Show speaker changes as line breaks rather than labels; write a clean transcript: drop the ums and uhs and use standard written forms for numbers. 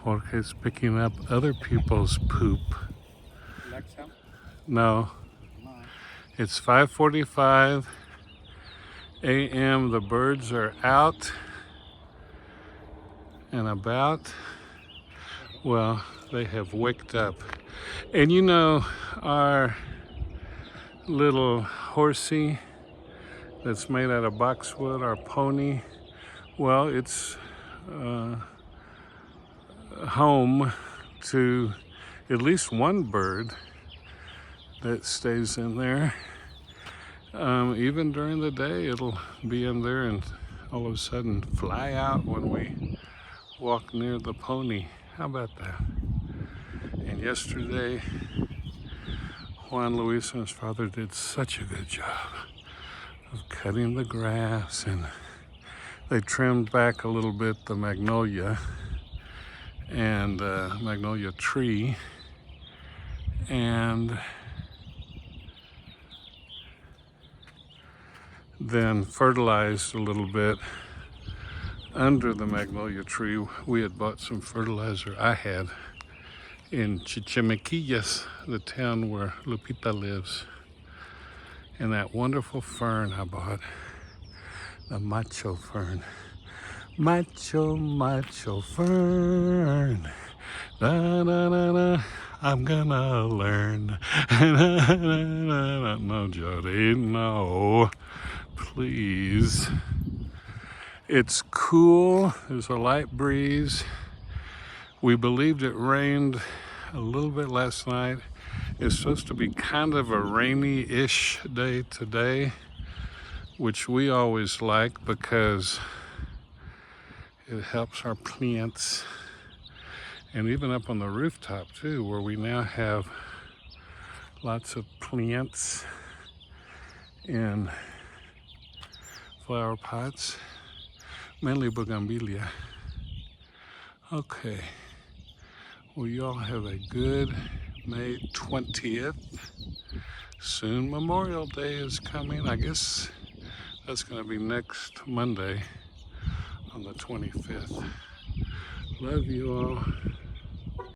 Jorge's picking up other people's poop.
Like some?
No,
No.
it's 5:45 a.m. The birds are out and about. Well, they have waked up. And you know, our little horsey that's made out of boxwood, our pony, well, it's home to at least one bird that stays in there. Even during the day, it'll be in there and all of a sudden fly out when we walk near the pony. How about that? And yesterday, Juan Luis and his father did such a good job of cutting the grass, and they trimmed back a little bit the magnolia and magnolia tree, and then fertilized a little bit under the magnolia tree. We had bought some fertilizer I had in Chichimiquillas, the town where Lupita lives. And that wonderful fern I bought, the macho fern. Macho, macho fern. Da, da, da, da. I'm gonna learn. No, Jody, no. Please. It's cool. There's a light breeze. We believed it rained a little bit last night. It's supposed to be kind of a rainy-ish day today, which we always like because it helps our plants. And even up on the rooftop too, where we now have lots of plants in flower pots, mainly bougainvillea. Okay, well, y'all have a good May 20th. Soon Memorial Day is coming. I guess that's going to be next Monday on the 25th. Love you all.